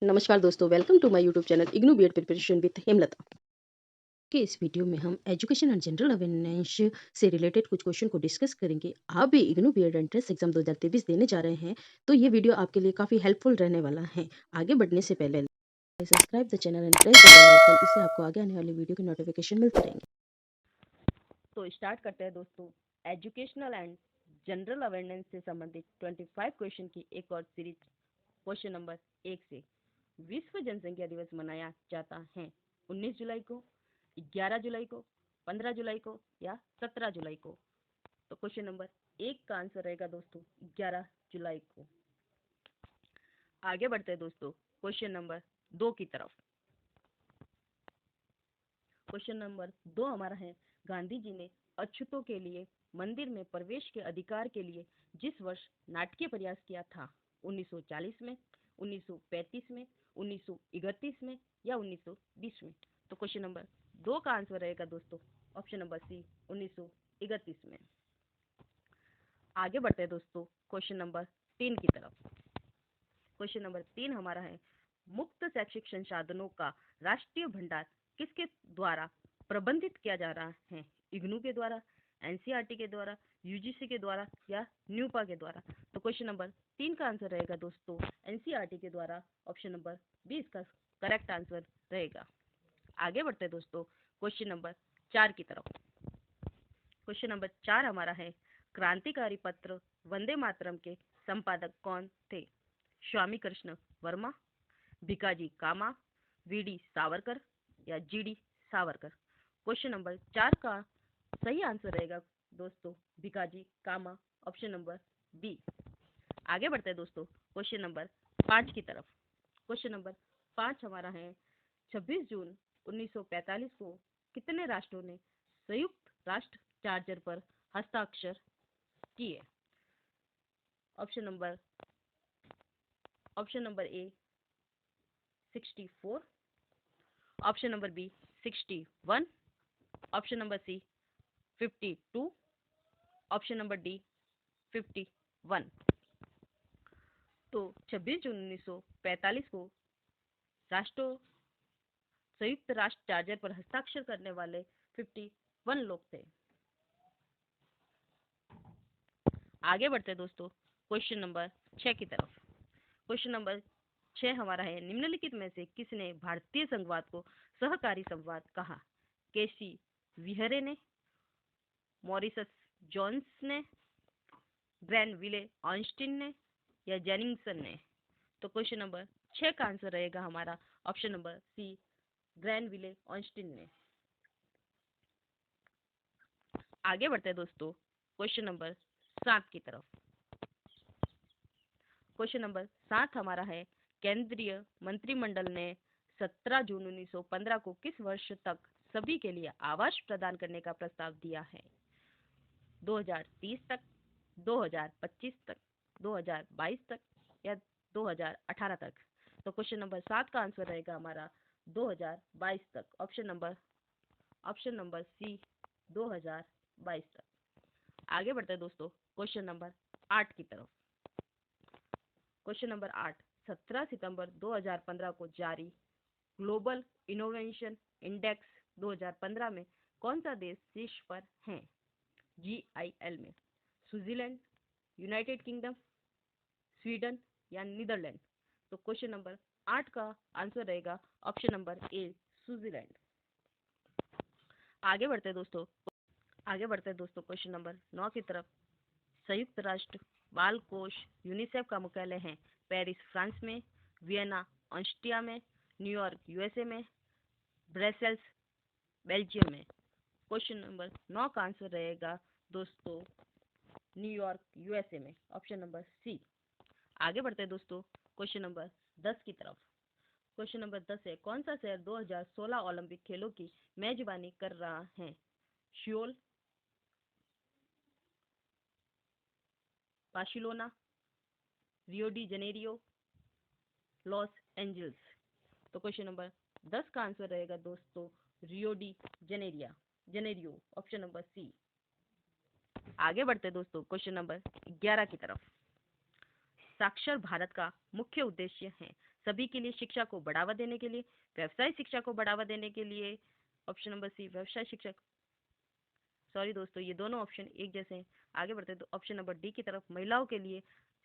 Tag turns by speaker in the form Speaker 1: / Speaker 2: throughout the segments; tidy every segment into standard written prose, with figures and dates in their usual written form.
Speaker 1: नमस्कार दोस्तों, welcome to my YouTube channel IGNOU B Ed preparation with Hemlata. के इस वीडियो में हम एजुकेशन एंड जनरल अवेयरनेस से रिलेटेड कुछ क्वेश्चन को डिस्कस करेंगे। आप भी इग्नू बीएड एंट्रेंस एग्जाम 2023 देने जा रहे हैं, तो ये वीडियो आपके लिए काफ़ी हेल्पफुल रहने वाला है। आगे बढ़ने से पहले subscribe the channel and press the bell icon, इससे आपको आगे आने वाली वीडियो के नोटिफिकेशन मिलते रहेंगे।
Speaker 2: तो स्टार्ट करते हैं दोस्तों। एजुकेशनल एंड जनरल अवेयरनेस से संबंधित 25 क्वेश्चन की एक और सीरीज। क्वेश्चन नंबर 1 से। विश्व जनसंख्या दिवस मनाया जाता है 19 जुलाई को, 11 जुलाई को, 15 जुलाई को या 17 जुलाई को। तो क्वेश्चन नंबर 1 का आंसर रहेगा दोस्तों 11 जुलाई को। आगे बढ़ते हैं दोस्तों क्वेश्चन नंबर 2 की तरफ। क्वेश्चन नंबर 2 हमारा है, गांधी जी ने अछूतों के लिए मंदिर में प्रवेश के अधिकार के लिए जिस वर्ष नाटकीय प्रयास किया था, 1940 में, 1935 में, 1931 में या 1920 में। तो क्वेश्चन नंबर 2 का आंसर रहेगा दोस्तों ऑप्शन नंबर सी, 1931 में। आगे बढ़ते हैं दोस्तों क्वेश्चन नंबर 3 की तरफ। क्वेश्चन नंबर 3 हमारा है, मुक्त शैक्षिक संसाधनों का राष्ट्रीय भंडार किसके द्वारा प्रबंधित किया जा रहा है? इग्नू के द्वारा, एनसीईआरटी के द्वारा, यूजीसी के द्वारा या न्यूपा के द्वारा। तो क्वेश्चन नंबर 3 का आंसर रहेगा दोस्तों एनसीईआरटी के द्वारा। ऑप्शन नंबर 20 का करेक्ट आंसर रहेगा। आगे बढ़ते हैं दोस्तों क्वेश्चन नंबर 4 की तरफ। क्वेश्चन नंबर 4 हमारा है, क्रांतिकारी पत्र वंदे मातरम के संपादक कौन थे? स्वामी कृष्ण वर्मा, भिकाजी कामा, वीडी सावरकर या जीडी सावरकर। क्वेश्चन नंबर 4 का सही आंसर रहेगा दोस्तों Bhikaji Cama. Option number B. आगे बढ़ते हैं दोस्तों क्वेश्चन नंबर 5 की तरफ। क्वेश्चन नंबर 5 हमारा है, 26 जून 1945 को कितने राष्ट्रों ने संयुक्त राष्ट्र चार्टर पर हस्ताक्षर किए? Option number A 64, option number B 61, option number C 52, option number D 51। तो 26 जून 1945 को राष्ट्रों संयुक्त राष्ट्र चार्टर पर हस्ताक्षर करने वाले 51 लोग थे। आगे बढ़ते हैं दोस्तों क्वेश्चन नंबर 6 की तरफ। क्वेश्चन नंबर 6 हमारा है, निम्नलिखित में से किसने भारतीय संघवाद को सहकारी संघवाद कहा? केसी विहरे ने, मॉरिसस जोन्स ने, ग्रैनविले ऑस्टिन ने या जेनिंगसन ने। तो क्वेश्चन नंबर 6 का आंसर रहेगा हमारा ऑप्शन नंबर सी, ग्रैनविले ऑस्टिन ने। आगे बढ़ते हैं दोस्तों क्वेश्चन नंबर 7 की तरफ। क्वेश्चन नंबर 7 हमारा है, केंद्रीय मंत्रिमंडल ने 17 जून 1915 को किस वर्ष तक सभी के लिए आवास प्रदान करने का प्रस्ताव दिया है? 2030 तक, 2025 तक, 2022 तक या 2018 तक। तो क्वेश्चन नंबर 7 का आंसर रहेगा हमारा 2022 तक। ऑप्शन नंबर सी, 2022 तक। आगे बढ़ते हैं दोस्तों क्वेश्चन नंबर 8 की तरफ। क्वेश्चन नंबर 8, 17 सितंबर 2015 को जारी ग्लोबल इनोवेशन इंडेक्स 2015 में कौन सा देश शीर्ष पर है? जीआईएल में स्विट्जरलैंड, यूनाइटेड किंगडम, स्वीडन या नीदरलैंड। तो क्वेश्चन नंबर 8 का आंसर रहेगा ऑप्शन नंबर ए, स्विट्जरलैंड। आगे बढ़ते हैं दोस्तों क्वेश्चन नंबर 9 की तरफ। संयुक्त राष्ट्र बाल कोष यूनिसेफ का मुख्यालय है पेरिस फ्रांस में, वियना ऑस्ट्रिया में, न्यूयॉर्क यूएसए में, ब्रसेल्स बेल्जियम में। क्वेश्चन नंबर 9 का आंसर रहेगा दोस्तों न्यूयॉर्क यूएसए में। Option number C. आगे बढ़ते हैं दोस्तों क्वेश्चन नंबर 10 की तरफ। क्वेश्चन नंबर 10 है, कौन सा शहर 2016 ओलंपिक खेलों की मेजबानी कर रहा है? Seoul, Barcelona, Rio de Janeiro, Los Angeles. तो क्वेश्चन नंबर 10 का आंसर रहेगा दोस्तों Rio de Janeiro. Option number C. आगे बढ़ते हैं दोस्तों क्वेश्चन नंबर 11 की तरफ। साक्षर भारत का मुख्य उद्देश्य है सभी के लिए शिक्षा को बढ़ावा देने के लिए, व्यवसाय शिक्षा को बढ़ावा देने के लिए, ऑप्शन नंबर सी व्यवसाय शिक्षा। सॉरी दोस्तों, ये दोनों ऑप्शन एक जैसे हैं। आगे बढ़ते हैं तो ऑप्शन नंबर डी की तरफ, महिलाओं के लिए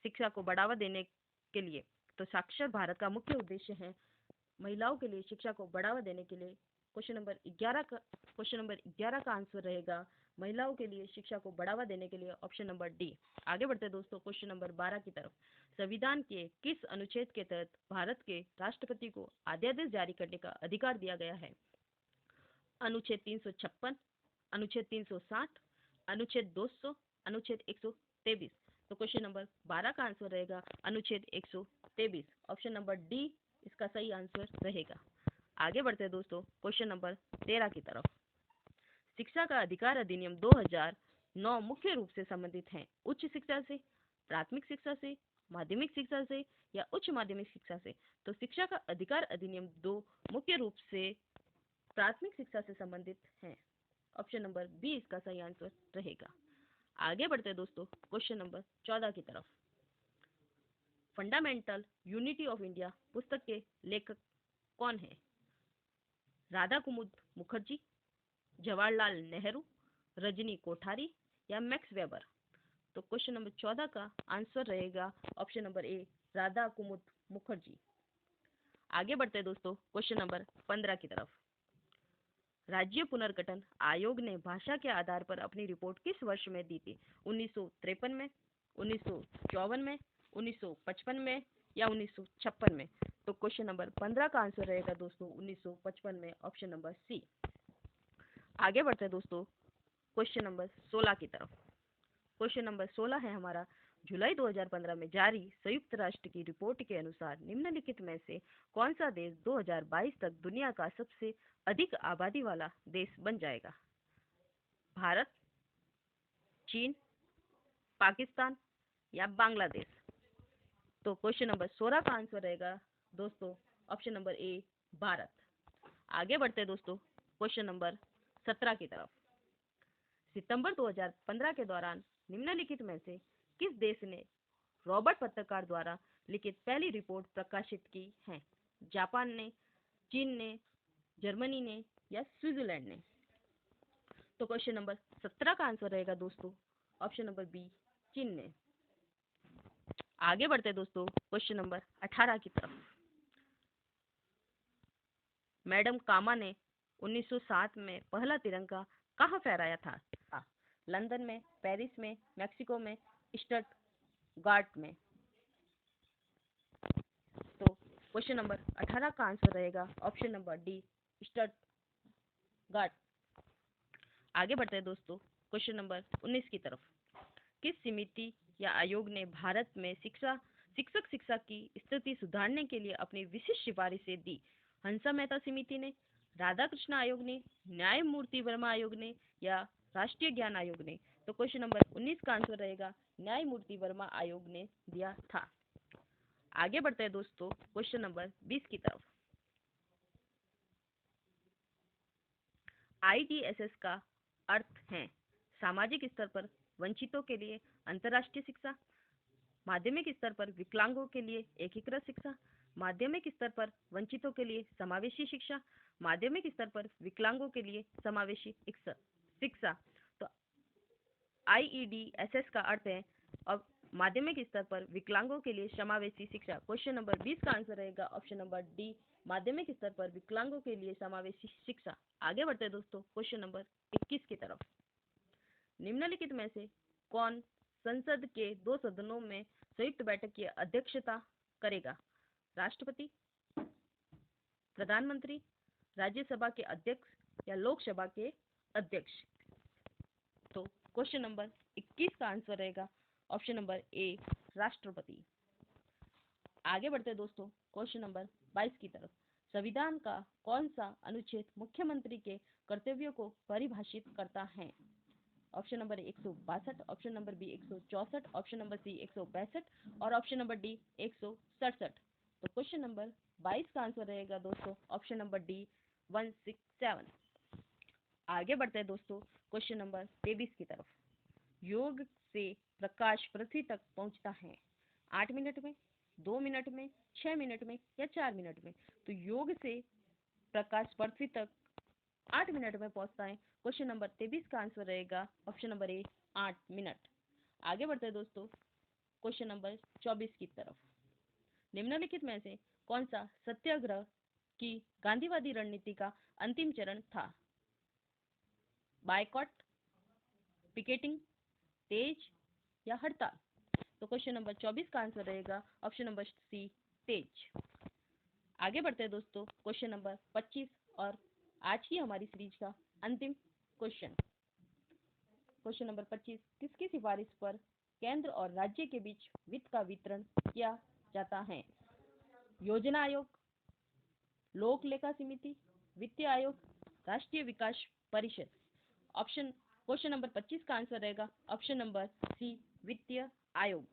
Speaker 2: शिक्षा को बढ़ावा देने के लिए। तो साक्षर भारत का मुख्य उद्देश्य है महिलाओं के लिए शिक्षा को बढ़ावा देने के लिए। क्वेश्चन नंबर 11 का आंसर रहेगा महिलाओं के लिए शिक्षा को बढ़ावा देने के लिए ऑप्शन नंबर डी। आगे बढ़ते हैं दोस्तों क्वेश्चन नंबर 12 की तरफ। संविधान के किस अनुच्छेद के तहत भारत के राष्ट्रपति को अध्यादेश जारी करने का अधिकार दिया गया है? अनुच्छेद 356, अनुच्छेद 360, अनुच्छेद 200, अनुच्छेद 123। तो क्वेश्चन नंबर 12 का आंसर रहेगा अनुच्छेद 123। ऑप्शन नंबर डी इसका सही आंसर रहेगा। आगे बढ़ते हैं दोस्तों क्वेश्चन नंबर 13 की तरफ। शिक्षा का अधिकार अधिनियम 2009 मुख्य रूप से संबंधित है उच्च शिक्षा से, प्राथमिक शिक्षा से, माध्यमिक शिक्षा से या उच्च माध्यमिक शिक्षा से। तो शिक्षा का अधिकार अधिनियम 2 मुख्य रूप से प्राथमिक शिक्षा से संबंधित है। ऑप्शन नंबर बी इसका सही आंसर रहेगा। आगे बढ़ते हैं दोस्तों क्वेश्चन नंबर 14 की तरफ। फंडामेंटल यूनिटी ऑफ इंडिया पुस्तक के लेखक कौन है? राधा कुमुद मुखर्जी, जवाहरलाल नेहरू, रजनी कोठारी या मैक्स वेबर। तो क्वेश्चन नंबर 14 का आंसर रहेगा ऑप्शन नंबर ए राधा कुमुद मुखर्जी। आगे बढ़ते हैं दोस्तों क्वेश्चन नंबर 15 की तरफ। राज्य पुनर्गठन आयोग ने भाषा के आधार पर अपनी रिपोर्ट किस वर्ष में दी थी? 1953 में, 1954 में, 1955 में या 1956 में। तो क्वेश्चन नंबर 15 का आंसर रहेगा दोस्तों 1955 में, ऑप्शन नंबर सी। आगे बढ़ते हैं दोस्तों क्वेश्चन नंबर 16 की तरफ। क्वेश्चन नंबर 16 है हमारा, जुलाई 2015 में जारी संयुक्त राष्ट्र की रिपोर्ट के अनुसार निम्नलिखित में से कौन सा देश 2022 तक दुनिया का सबसे अधिक आबादी वाला देश बन जाएगा? भारत, चीन, पाकिस्तान या बांग्लादेश। तो क्वेश्चन नंबर 16 का आंसर रहेगा दोस्तों ऑप्शन नंबर ए भारत। आगे बढ़ते हैं दोस्तों क्वेश्चन नंबर 17 की तरफ। सितंबर 2015 के दौरान निम्नलिखित में से किस देश ने रॉबर्ट पत्रकार द्वारा लिखित पहली रिपोर्ट प्रकाशित की है? जापान ने, चीन ने, जर्मनी ने या स्विट्जरलैंड ने। तो क्वेश्चन नंबर 17 का आंसर रहेगा दोस्तों ऑप्शन नंबर बी चीन ने। आगे बढ़ते हैं दोस्तों क्वेश्चन नंबर 18 की तरफ। मैडम कामा ने 1907 में पहला तिरंगा कहाँ फहराया था? लंदन में, पेरिस में, मैक्सिको में, स्टटगार्ट में। तो क्वेश्चन नंबर 18 का आंसर रहेगा ऑप्शन नंबर डी स्टटगार्ट। आगे बढ़ते हैं दोस्तों क्वेश्चन नंबर 19 की तरफ। किस समिति या आयोग ने भारत में शिक्षक शिक्षा की स्थिति सुधारने के लिए अपनी विशिष्ट सिफारिशें दी? हंसा मेहता समिति ने, राधा कृष्ण आयोग ने, न्यायमूर्ति वर्मा आयोग ने या राष्ट्रीय ज्ञान आयोग ने। तो क्वेश्चन नंबर 19 का आंसर रहेगा न्यायमूर्ति वर्मा आयोग ने दिया था। आगे बढ़ते हैं दोस्तों क्वेश्चन नंबर 20 की तरफ। IDSS का अर्थ है सामाजिक स्तर पर वंचितों के लिए अंतर्राष्ट्रीय शिक्षा, माध्यमिक स्तर पर विकलांगों के लिए एकीकृत शिक्षा, माध्यमिक स्तर पर वंचितों के लिए समावेशी शिक्षा, माध्यमिक स्तर पर विकलांगों के लिए समावेशी शिक्षा। तो IEDSS का अर्थ है अब माध्यमिक स्तर पर विकलांगों के लिए समावेशी शिक्षा। क्वेश्चन नंबर 20 का आंसर रहेगा ऑप्शन नंबर डी माध्यमिक स्तर पर विकलांगों के लिए समावेशी शिक्षा। आगे बढ़ते हैं दोस्तों क्वेश्चन नंबर 21 की तरफ। निम्नलिखित में से कौन संसद के 2 सदनों में संयुक्त बैठक की अध्यक्षता करेगा? राष्ट्रपति, प्रधानमंत्री, राज्यसभा के अध्यक्ष या लोकसभा के अध्यक्ष। तो क्वेश्चन नंबर 21 का आंसर रहेगा ऑप्शन नंबर ए राष्ट्रपति। आगे बढ़ते हैं दोस्तों क्वेश्चन नंबर 22 की तरफ। संविधान का कौन सा अनुच्छेद मुख्यमंत्री के कर्तव्यों को परिभाषित करता है? Option number 162, option number B 164, option number C 165 और ऑप्शन नंबर डी 167। तो क्वेश्चन नंबर 22 का आंसर रहेगा दोस्तों ऑप्शन नंबर डी 167। आगे बढ़ते हैं दोस्तों क्वेश्चन नंबर 23 की तरफ। योग से प्रकाश पृथ्वी तक पहुंचता है 8 मिनट में, 2 मिनट में, 6 मिनट में या 4 मिनट में? तो योग से प्रकाश पृथ्वी तक 8 मिनट में पहुंचता है। क्वेश्चन नंबर 23 का आंसर रहेगा ऑप्शन नंबर ए, 8 मिनट। आगे बढ़ते हैं दोस्तों क्वेश्चन नंबर 24 की तरफ। निम्नलिखित में से कौन सा सत्याग्रह की गांधीवादी रणनीति का अंतिम चरण था? बायकॉट, पिकेटिंग, तेज या हड़ताल? तो क्वेश्चन नंबर 24 का आंसर रहेगा ऑप्शन नंबर सी, तेज। आगे बढ़ते हैं दोस्तों क्वेश्चन नंबर 25 और आज की हमारी सीरीज का अंतिम क्वेश्चन। क्वेश्चन नंबर 25, किसकी सिफारिश पर केंद्र और राज्य के बीच वित्त का वितरण किया जाता है? योजना आयोग, लोक लेखा समिति, वित्तीय आयोग, राष्ट्रीय विकास परिषद? ऑप्शन क्वेश्चन नंबर 25 का आंसर रहेगा ऑप्शन नंबर सी, वित्तीय आयोग।